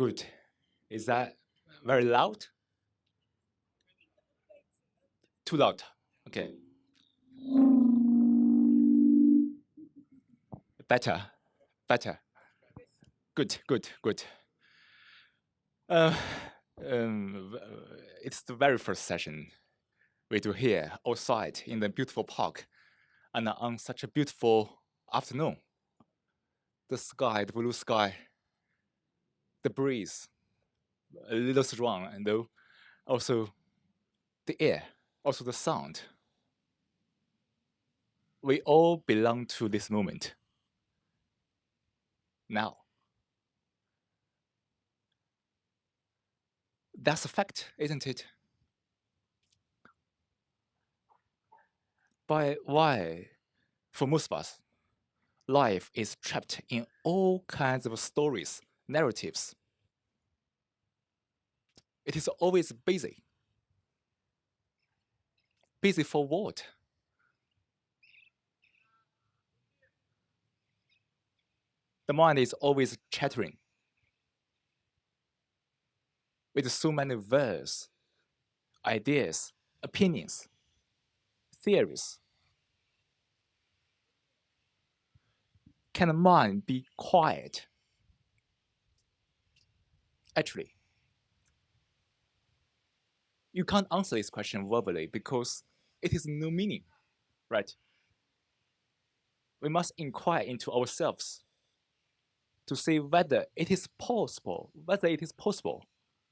Good. Is that very loud? Too loud. Okay. Better. Better. Good, good, good. Uh, it's the very first session we do here outside in the beautiful park and on such a beautiful afternoon. The sky, the blue sky, the breeze, a little strong, and though also the air, also the sound. We all belong to this moment now. That's a fact, isn't it? But why, for most of us, life is trapped in all kinds of stories, narratives. It is always busy. Busy for what? The mind is always chattering with so many words, ideas, opinions, theories. Can the mind be quiet? Actually, you can't answer this question verbally because it is no meaning, right? We must inquire into ourselves to see whether it is possible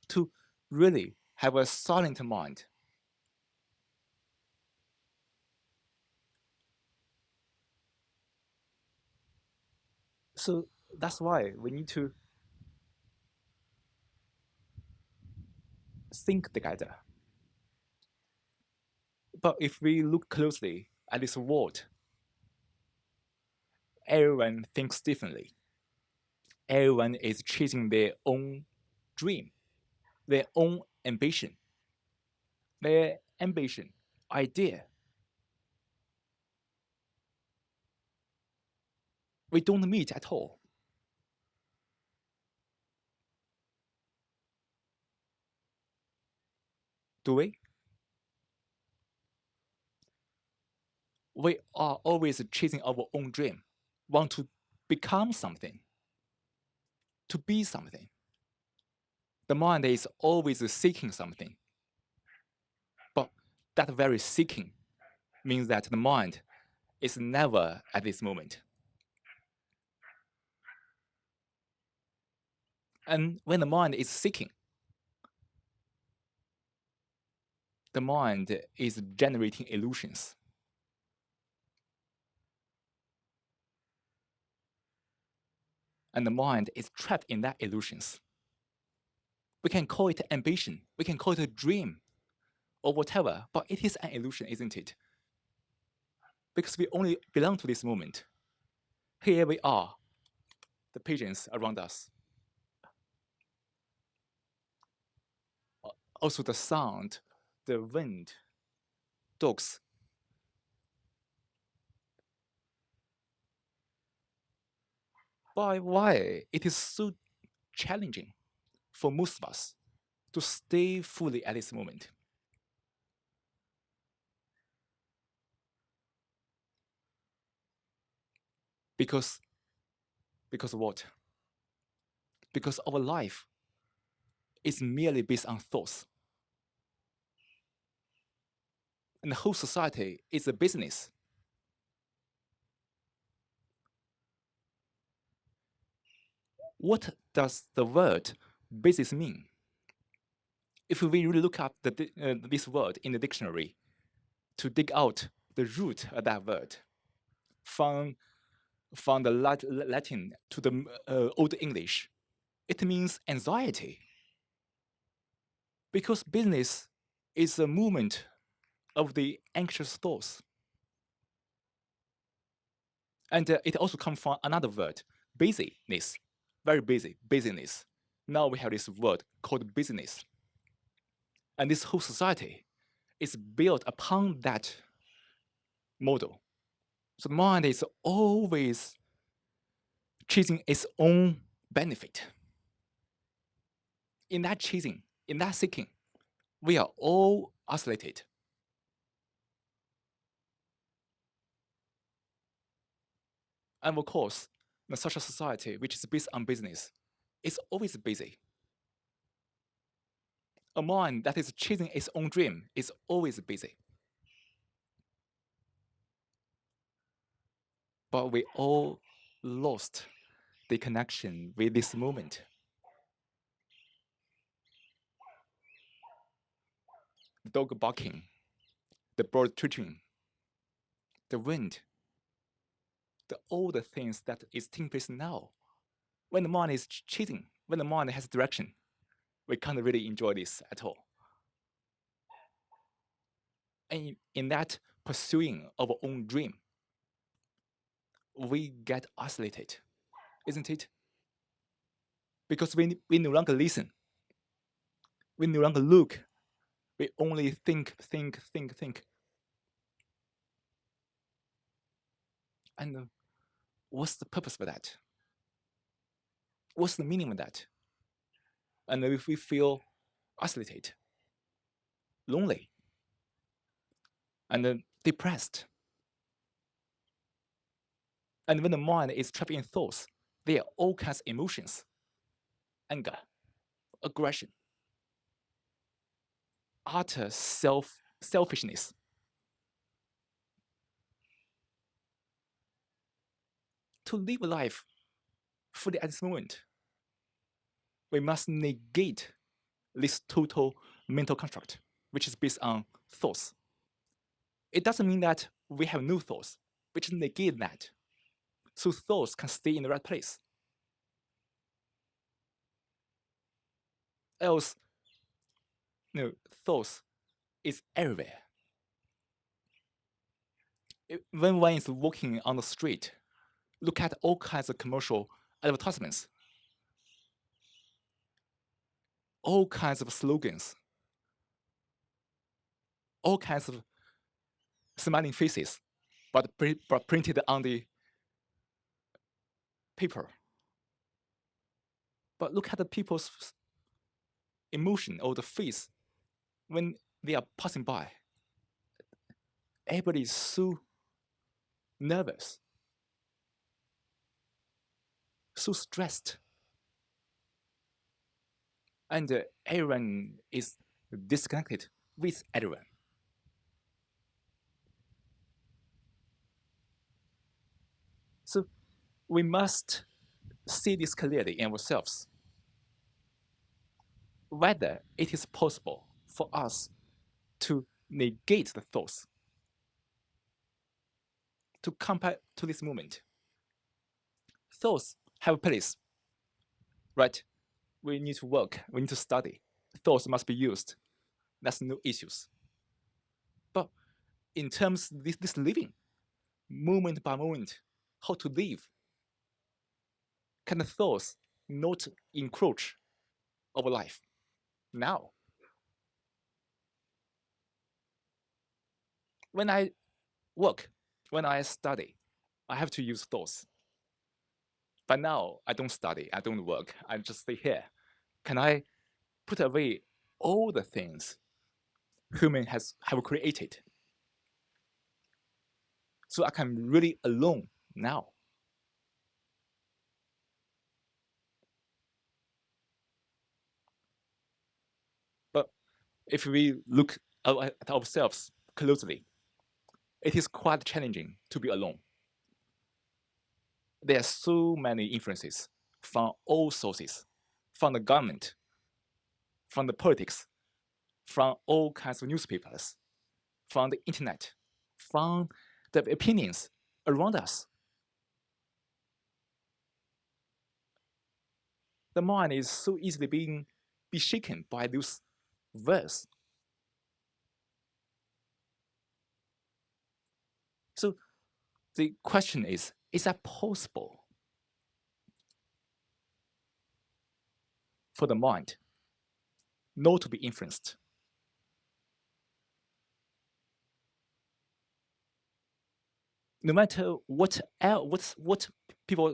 to really have a silent mind. So that's why we need to think together. But if we look closely at this world, everyone thinks differently. Everyone is chasing their own dream, their own ambition, idea. We don't meet at all. Do we? We are always chasing our own dream, want to become something, to be something. The mind is always seeking something. But that very seeking means that the mind is never at this moment. And when the mind is seeking, the mind is generating illusions. And the mind is trapped in that illusions. We can call it ambition, we can call it a dream, or whatever, but it is an illusion, isn't it? Because we only belong to this moment. Here we are, the pigeons around us. Also the sound, the wind, dogs. Why it is so challenging for most of us to stay fully at this moment? Because what? Because our life is merely based on thoughts. And the whole society is a business. What does the word business mean? If we really look up this word in the dictionary to dig out the root of that word, from the Latin to the Old English, it means anxiety. Because business is a movement of the anxious thoughts. And it also comes from another word, busyness, very busy, busyness. Now we have this word called business. And this whole society is built upon that model. So the mind is always chasing its own benefit. In that chasing, in that seeking, we are all isolated. And of course, in such a society which is based on business, is always busy. A mind that is chasing its own dream is always busy. But we all lost the connection with this moment. The dog barking, the bird twittering, the wind, all the things that is taking place now. When the mind is chasing, when the mind has direction, we can't really enjoy this at all. And in that pursuing of our own dream, we get isolated, isn't it? Because we no longer listen, we no longer look, we only think. And what's the purpose for that? What's the meaning of that? And if we feel isolated, lonely, and depressed, and when the mind is trapped in thoughts, there are all kinds of emotions: anger, aggression, utter selfishness. To live a life fully at this moment, we must negate this total mental construct, which is based on thoughts. It doesn't mean that we have no thoughts, we just negate that, so thoughts can stay in the right place. Else, thoughts is everywhere. When one is walking on the street, look at all kinds of commercial advertisements, all kinds of slogans, all kinds of smiling faces, but printed on the paper. But look at the people's emotion or the face when they are passing by. Everybody is so nervous, so stressed, and everyone is disconnected with everyone. So we must see this clearly in ourselves, whether it is possible for us to negate the thoughts, to compare to this moment. Thoughts have a place, right? We need to work, we need to study. Thoughts must be used. That's no issues. But in terms of this living, moment by moment, how to live, can the thoughts not encroach our life now? When I work, when I study, I have to use thoughts. But now I don't study, I don't work, I just stay here. Can I put away all the things human have created so I can really alone now? But if we look at ourselves closely, it is quite challenging to be alone. There are so many influences from all sources, from the government, from the politics, from all kinds of newspapers, from the internet, from the opinions around us. The mind is so easily be shaken by those words. So the question is that possible for the mind not to be influenced? No matter what people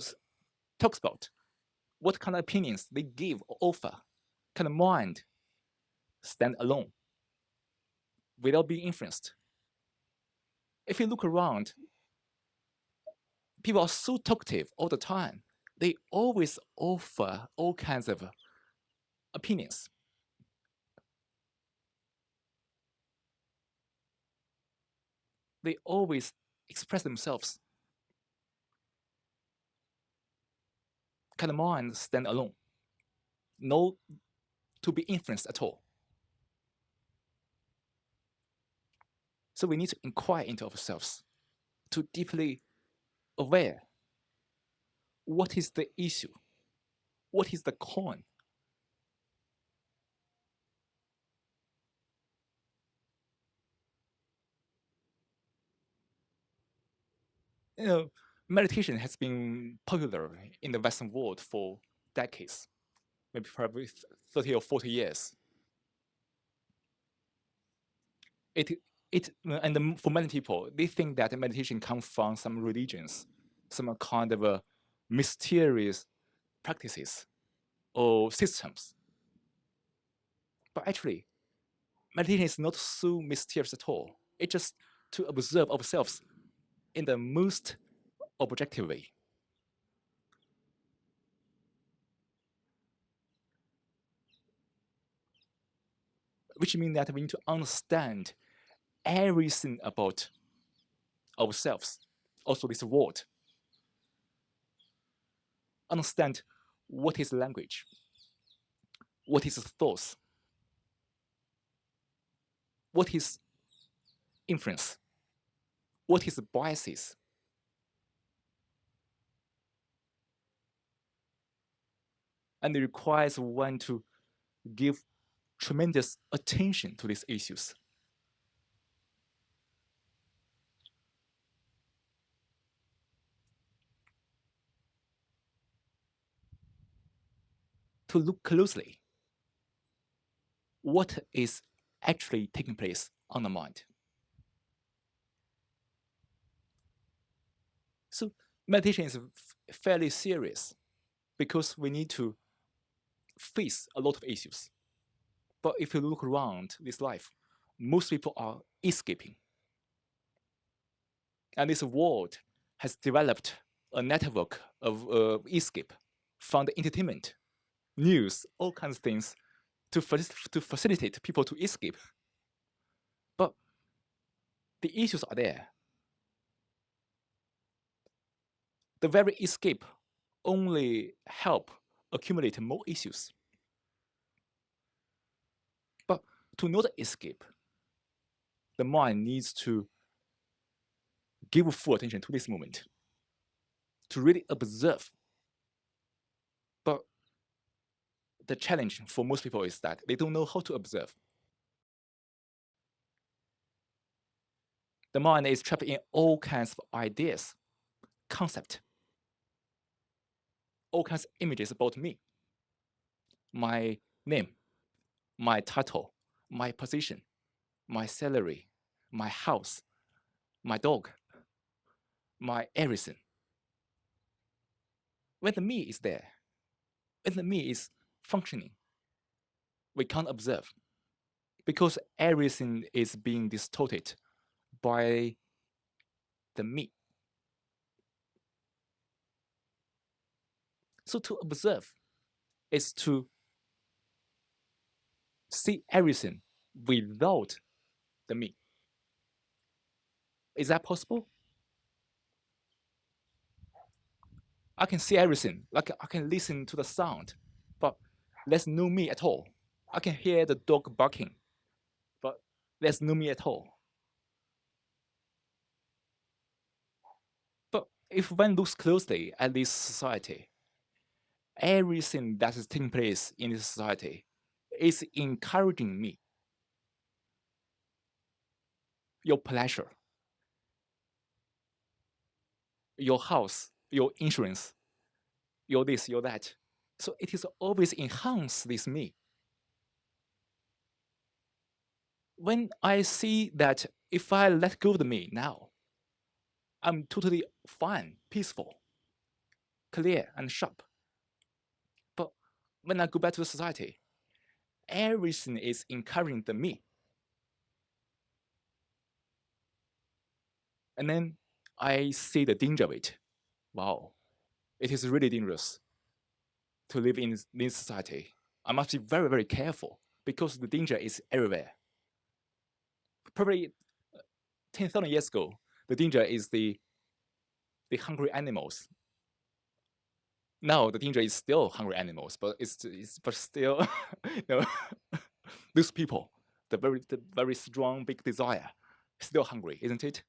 talks about, what kind of opinions they give or offer, Can the mind stand alone without being influenced? If you look around, people are so talkative all the time. They always offer all kinds of opinions. They always express themselves. Can the mind stand alone? No, to be influenced at all. So we need to inquire into ourselves to deeply aware what is the issue, what is the con. You know, meditation has been popular in the Western world for decades, maybe probably 30 or 40 years. It and for many people, they think that meditation comes from some religions, some kind of a mysterious practices or systems. But actually, meditation is not so mysterious at all. It's just to observe ourselves in the most objective way. Which means that we need to understand everything about ourselves, also this world. Understand what is language, what is thoughts, what is influence, what is biases. And it requires one to give tremendous attention to these issues. To look closely what is actually taking place on the mind. So meditation is fairly serious because we need to face a lot of issues. But if you look around this life, most people are escaping. And this world has developed a network of escape from the entertainment, news, all kinds of things to facilitate people to escape. But the issues are there. The very escape only help accumulate more issues. But to not escape, the mind needs to give full attention to this moment, to really observe. But the challenge for most people is that they don't know how to observe. The mind is trapped in all kinds of ideas, concept, all kinds of images about me, my name, my title, my position, my salary, my house, my dog, my everything. When the me is there, when the me is functioning, we can't observe because everything is being distorted by the me. So to observe is to see everything without the me. Is that possible? I can see everything. Like I can listen to the sound, but there's no me at all. I can hear the dog barking, but there's no me at all. But if one looks closely at this society, everything that is taking place in this society is encouraging me. Your pleasure, your house, your insurance, your this, your that. So it is always enhance this me. When I see that if I let go of the me now, I'm totally fine, peaceful, clear, and sharp. But when I go back to the society, everything is encouraging the me. And then I see the danger of it. Wow, it is really dangerous to live in this society. I must be very, very careful because the danger is everywhere. Probably 10,000 years ago, the danger is the hungry animals. Now the danger is still hungry animals, but it's but still, you know, those people, the very strong, big desire, still hungry, isn't it?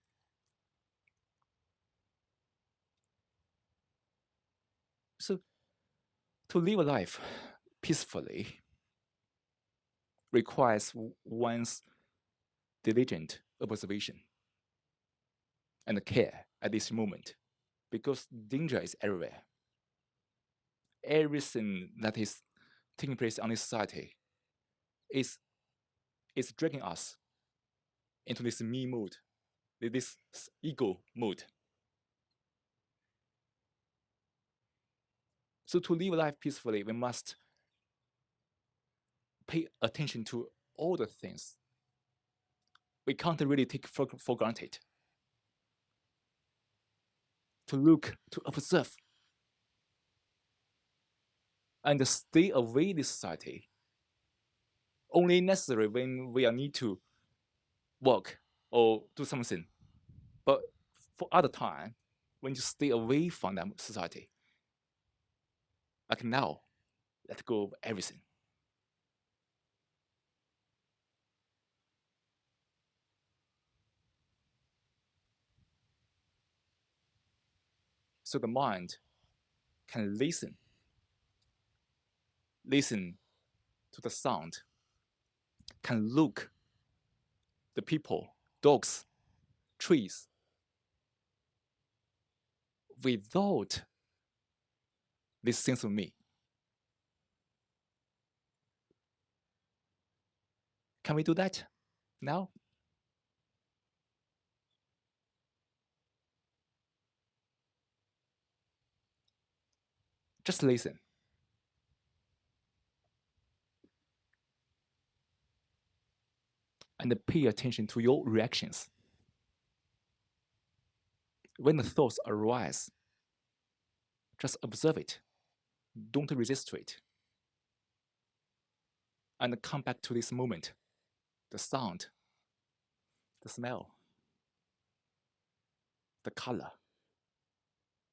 So to live a life peacefully requires one's diligent observation and care at this moment, because danger is everywhere. Everything that is taking place on this society is dragging us into this me mood, this ego mood. So to live life peacefully, we must pay attention to all the things. We can't really take for granted. To look, to observe, and stay away this society. Only necessary when we are need to work or do something. But for other time, when you stay away from that society, like now, let go of everything. So the mind can listen to the sound, can look the people, dogs, trees, without this sense of me. Can we do that now? Just listen and pay attention to your reactions. When the thoughts arise, just observe it. Don't resist to it. And come back to this moment, the sound, the smell, the color,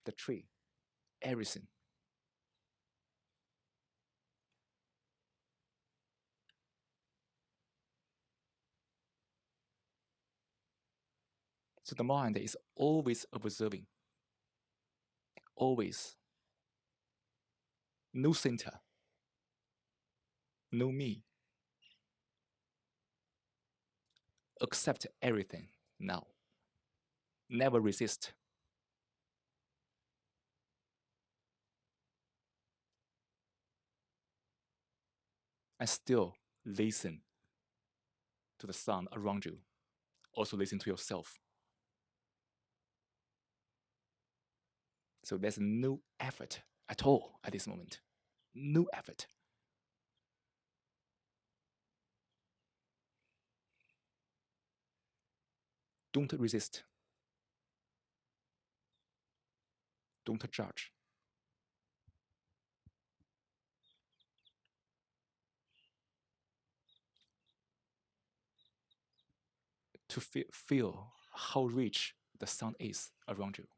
the tree, everything. So the mind is always observing, always. No center, no me. Accept everything now. Never resist. And still listen to the sound around you. Also listen to yourself. So there's no effort at all at this moment. No effort. Don't resist. Don't judge. To feel how rich the sound is around you.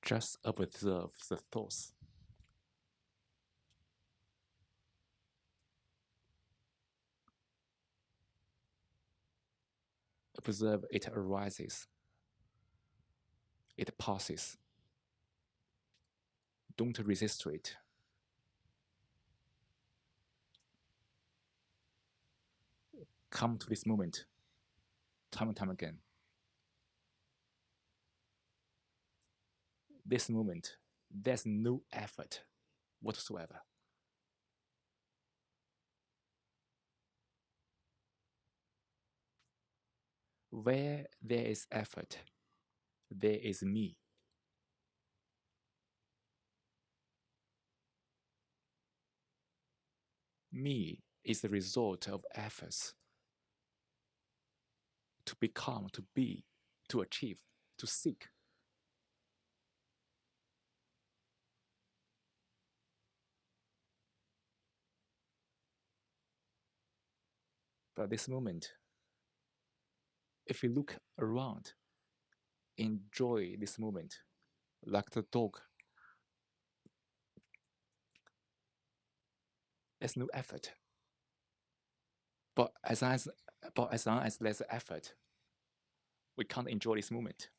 Just observe the thoughts. Observe it arises. It passes. Don't resist to it. Come to this moment time and time again. This moment, there's no effort whatsoever. Where there is effort, there is me. Me is the result of efforts to become, to be, to achieve, to seek. But this moment, if you look around, enjoy this moment, like the dog. There's no effort. But as long as there's effort, we can't enjoy this moment.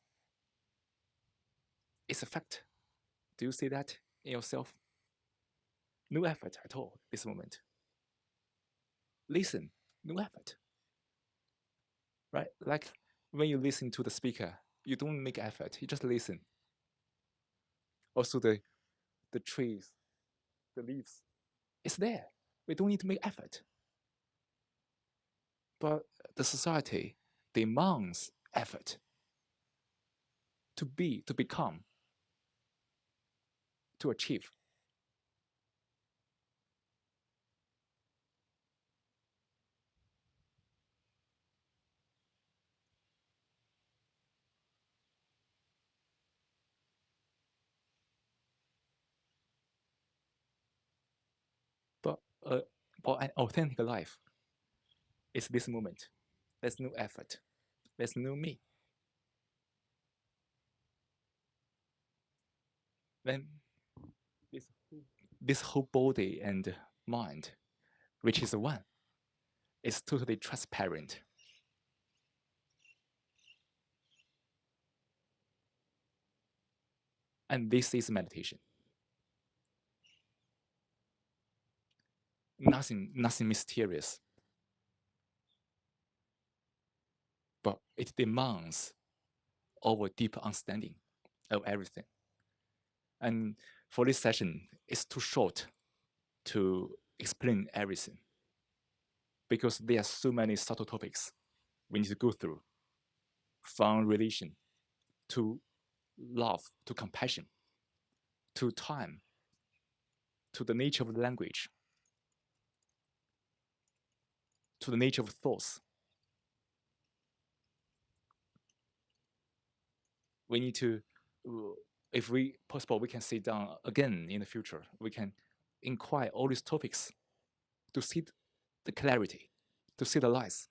It's a fact. Do you see that in yourself? No effort at all this moment. Listen, no effort. Right? Like when you listen to the speaker, you don't make effort, you just listen. Also the trees, the leaves, it's there. We don't need to make effort. But the society demands effort to be, to become, to achieve. But uh, but an authentic life is this moment. There's no effort. There's no me. Then this this whole body and mind, which is one, is totally transparent. And this is meditation. Nothing mysterious. But it demands our deep understanding of everything. And for this session, it's too short to explain everything because there are so many subtle topics we need to go through, from relation to love to compassion to time to the nature of language to the nature of thoughts. We need to, if we possible, we can sit down again in the future. We can inquire all these topics to see the clarity, to see the lights.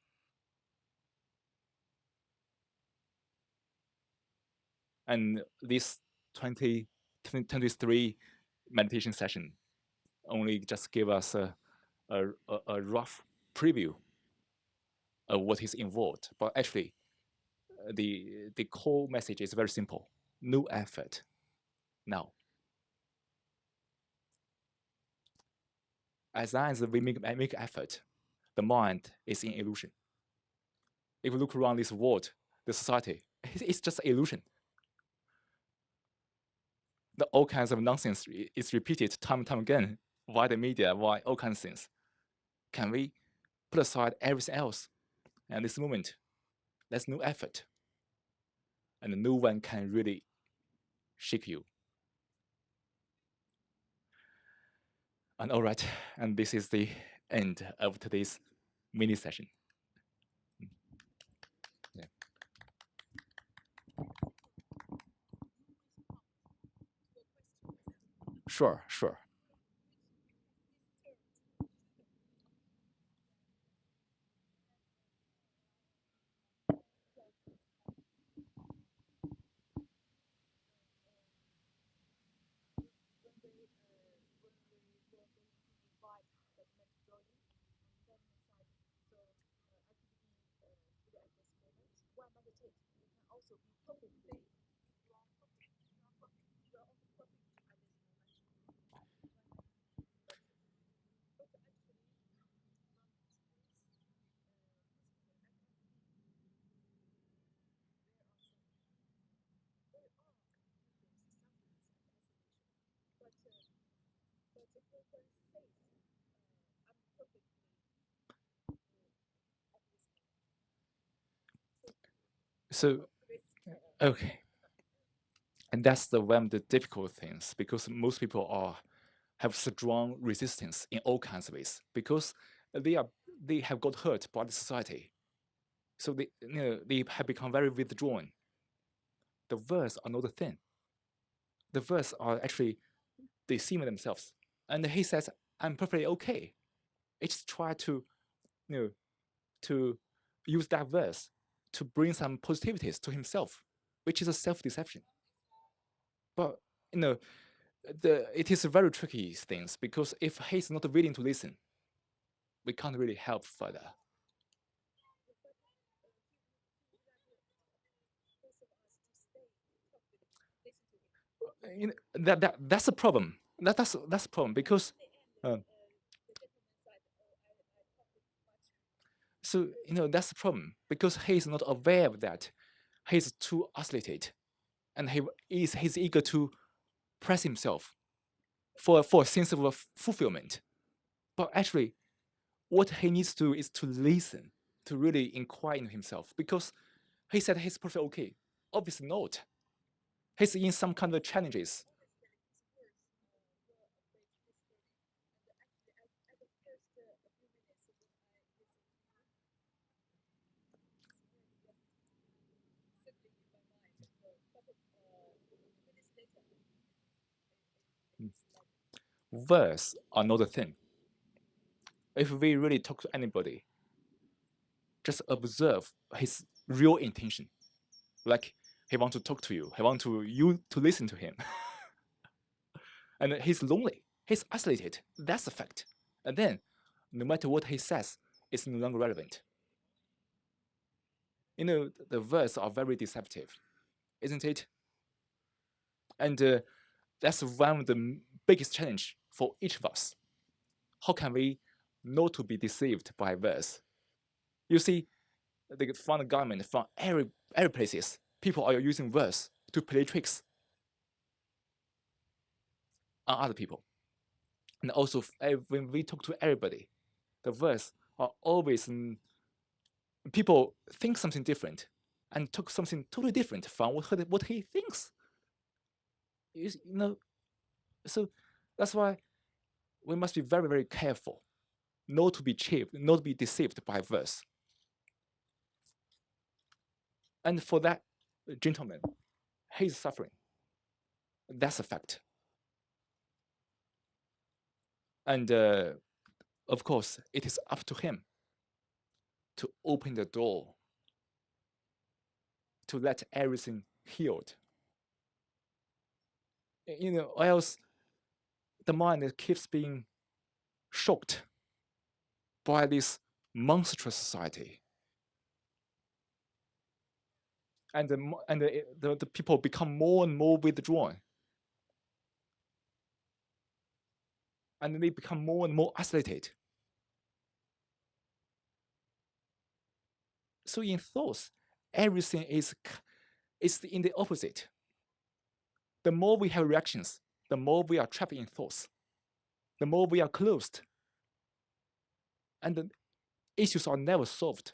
And this 2023 meditation session only just give us a rough preview of what is involved. But actually, the core message is very simple. No effort now. As long as we make effort, the mind is in illusion. If you look around this world, the society, it's just illusion. All kinds of nonsense is repeated time and time again via the media, via all kinds of things. Can we put aside everything else? And this moment, there's no effort. And no one can really shake you. And all right, and this is the end of today's mini session. Yeah. Sure, sure. So okay, and that's the one of the difficult things because most people are have strong resistance in all kinds of ways because they are they have got hurt by the society, so they have become very withdrawn. The verse are not the thing. The verse are actually they see themselves, and he says, "I'm perfectly okay." It's try to you know to use that verse to bring some positivities to himself, which is a self-deception. But you know, it is a very tricky things because if he's not willing to listen, we can't really help further. That's a problem. That's a problem because uh, so that's the problem because he's not aware of that. He's too isolated, and he's eager to press himself for a sense of fulfillment. But actually, what he needs to do is to listen, to really inquire into himself because he said he's perfectly okay. Obviously not. He's in some kind of challenges. Words are not a thing. If we really talk to anybody, just observe his real intention. Like he want to talk to you, he want to you to listen to him, and he's lonely, he's isolated. That's a fact. And then, no matter what he says, it's no longer relevant. The words are very deceptive, isn't it? And that's one of the biggest challenge for each of us. How can we not to be deceived by words? You see, from the government, from every places, people are using words to play tricks on other people. And also, when we talk to everybody, the words are always people think something different and talk something totally different from what he thinks. You know, so that's why we must be very, very careful not to be cheap, not to be deceived by verse. And for that gentleman, he's suffering. That's a fact. And of course, it is up to him to open the door to let everything healed. Or else the mind keeps being shocked by this monstrous society, and the people become more and more withdrawn, and they become more and more isolated. So in thoughts, everything is in the opposite. The more we have reactions, the more we are trapped in thoughts, the more we are closed, and the issues are never solved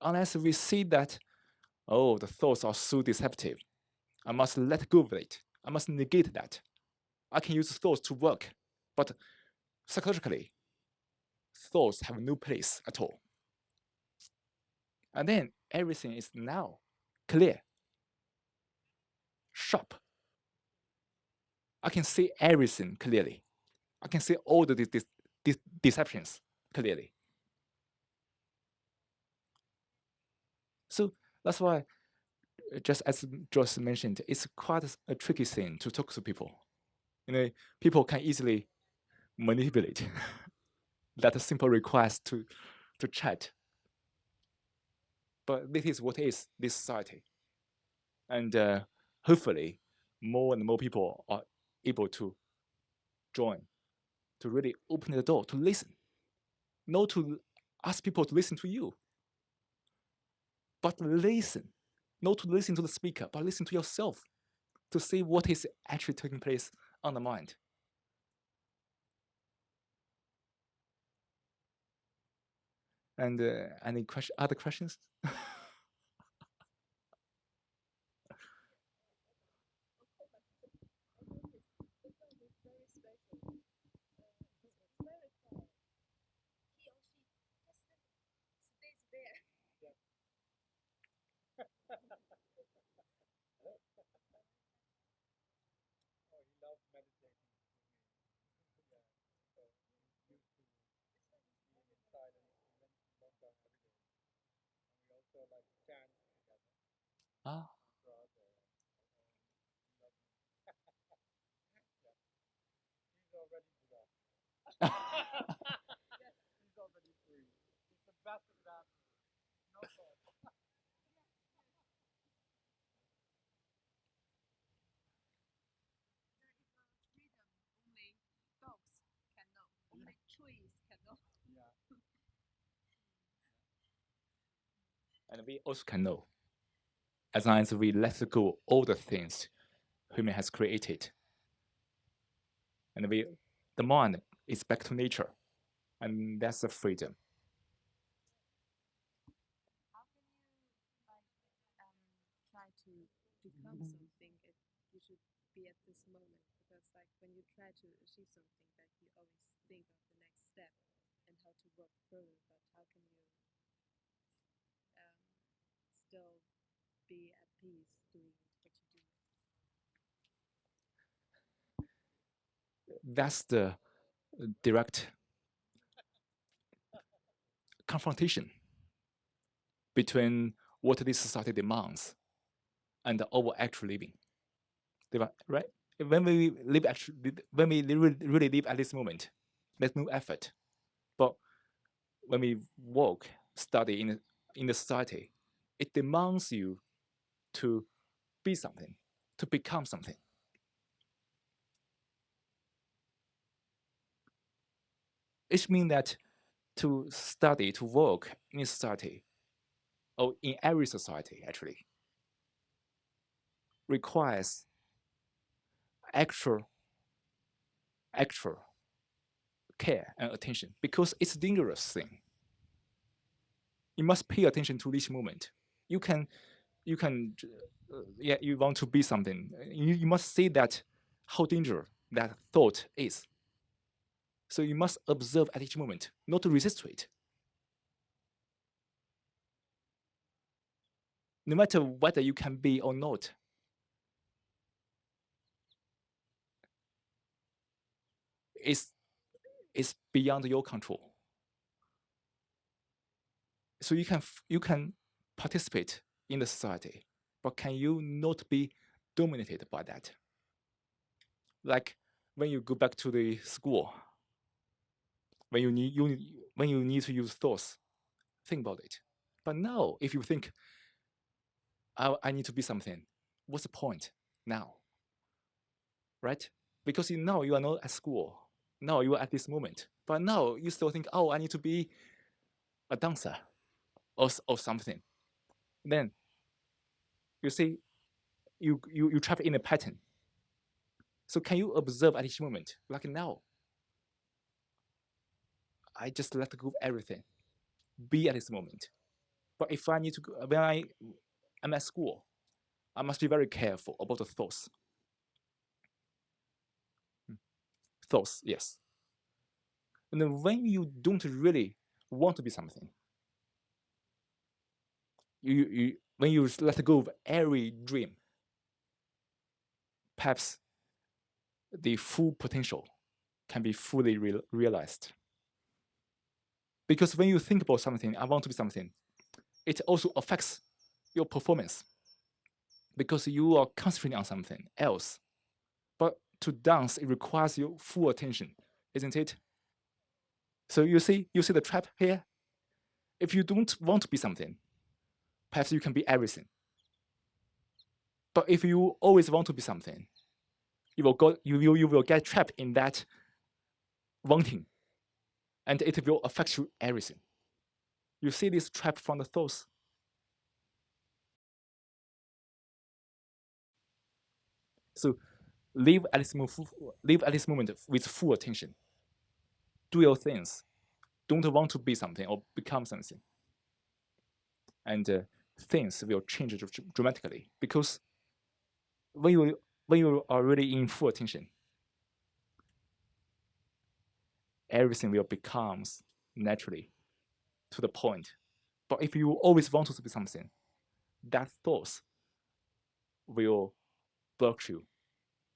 unless we see that, oh, the thoughts are so deceptive. I must let go of it. I must negate that. I can use thoughts to work, but psychologically, thoughts have no place at all. And then everything is now clear, sharp. I can see everything clearly. I can see all the deceptions clearly. So that's why, just as Josh mentioned, it's quite a tricky thing to talk to people. People can easily manipulate that simple request to chat. But this is what is this society. And hopefully, more and more people are able to join, to really open the door, to listen. Not to ask people to listen to you, but listen. Not to listen to the speaker, but listen to yourself, to see what is actually taking place on the mind. And any other questions? Ah. And we also can know, as long as we let go all the things human has created, and the mind is back to nature, and that's the freedom. That's the direct confrontation between what this society demands and our actual living. Right? When we live actually, when we really live at this moment, there's no effort. But when we work, study in the society, it demands you to be something, to become something. It means that to study, to work in society, or in every society actually, requires actual care and attention, because it's a dangerous thing. You must pay attention to each moment. You can yeah, you want to be something, you must see that how dangerous that thought is. So you must observe at each moment, not to resist to it. No matter whether you can be or not, it's beyond your control. So you can participate in the society, but can you not be dominated by that? Like when you go back to the school, when you need to use thoughts, think about it. But now, if you think, I need to be something, what's the point now? Right? Because you know you are not at school. Now you are at this moment. But now you still think, oh, I need to be a dancer or something. Then you see, you travel in a pattern. So can you observe at each moment? Like now, I just let go of everything. Be at this moment. But if I need to go, when am at school, I must be very careful about the thoughts. Thoughts, yes. And then when you don't really want to be something, when you let go of every dream, perhaps the full potential can be fully realized. Because when you think about something, I want to be something, it also affects your performance, because you are concentrating on something else. But to dance, it requires your full attention, isn't it? So you see the trap here. If you don't want to be something, perhaps you can be everything. But if you always want to be something, you will get trapped in that wanting, and it will affect you everything. You see this trap from the thoughts. So live at this moment with full attention. Do your things. Don't want to be something or become something. And things will change dramatically, because when you are really in full attention, everything will becomes naturally to the point. But if you always want to be something, that thoughts will block you,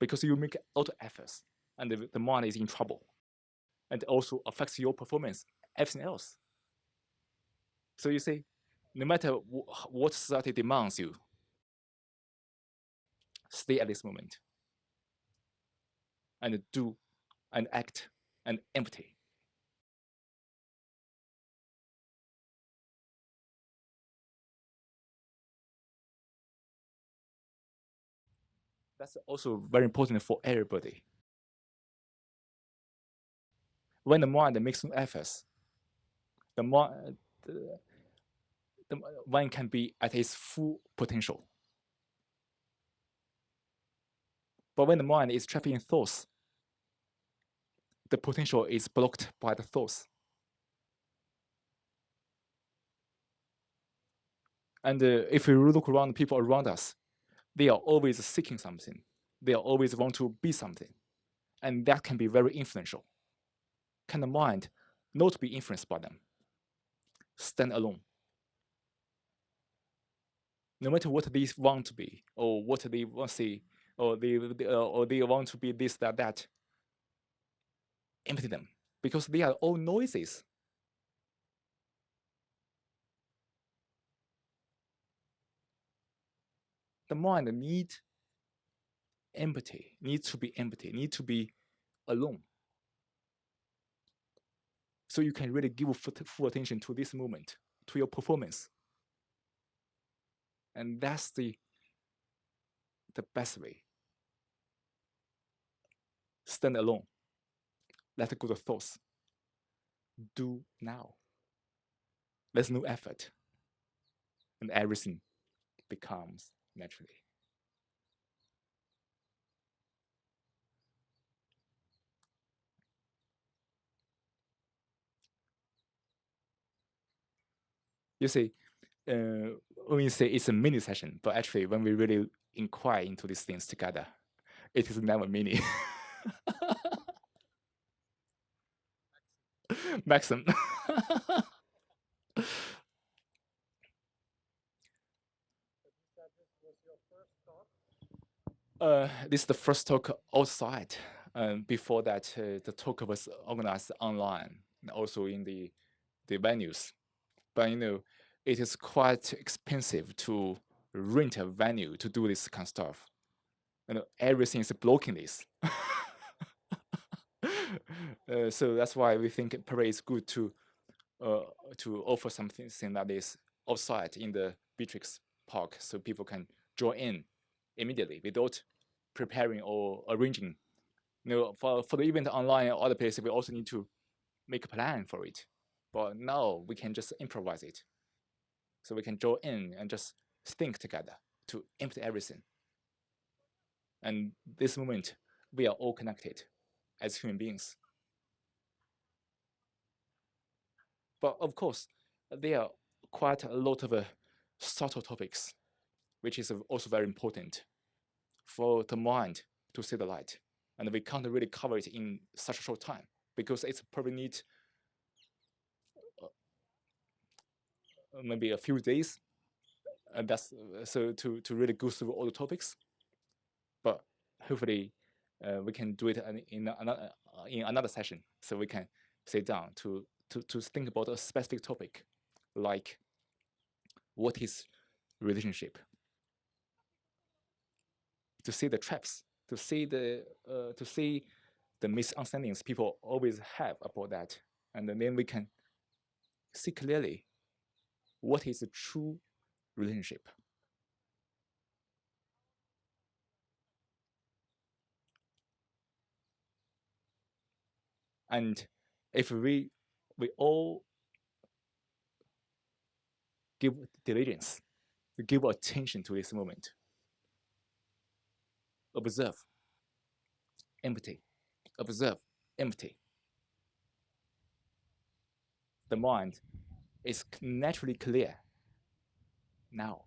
because you make a lot of efforts, and the mind is in trouble, and also affects your performance, everything else. So you see, no matter what society demands you, stay at this moment and do and act and empty. That's also very important for everybody. When the mind makes no efforts, the mind, the one can be at its full potential. But when the mind is trapped in thoughts, the potential is blocked by the thoughts. And if we look around people around us, they are always seeking something. They always want to be something. And that can be very influential. Can the mind not be influenced by them? Stand alone. No matter what they want to be, or what they want to see, or they want to be this, that, empty them, because they are all noises. The mind needs to be empty, need to be alone. So you can really give full attention to this moment, to your performance. And that's the best way. Stand alone. Let go the thoughts. Do now. There's no effort. And everything becomes naturally. You see, when we say it's a mini session, but actually when we really inquire into these things together, it is never mini. Maxim. This is the first talk outside. Before that, the talk was organized online, and also in the venues. But it is quite expensive to rent a venue to do this kind of stuff. Everything is blocking this. So that's why we think probably it's good to offer something that is outside in the Beatrix Park, so people can join in immediately without preparing or arranging. For the event online or other places, we also need to make a plan for it. But now we can just improvise it. So we can join in and just think together to empty everything. And this moment, we are all connected as human beings. But of course, there are quite a lot of subtle topics, which is also very important for the mind to see the light. And we can't really cover it in such a short time, because it's probably need maybe a few days. And that's so to really go through all the topics. But hopefully, we can do it in another session, so we can sit down to think about a specific topic, like what is relationship, to see the traps, to see the misunderstandings people always have about that, and then we can see clearly what is the true relationship. And if we all give diligence, we give attention to this moment, observe, empty, observe, empty. The mind is naturally clear now.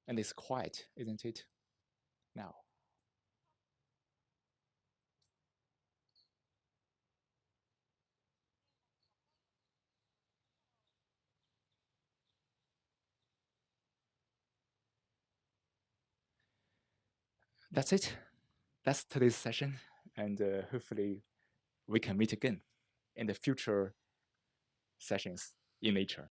And it's quiet, isn't it? Now. That's it. That's today's session. And hopefully we can meet again in the future sessions in nature.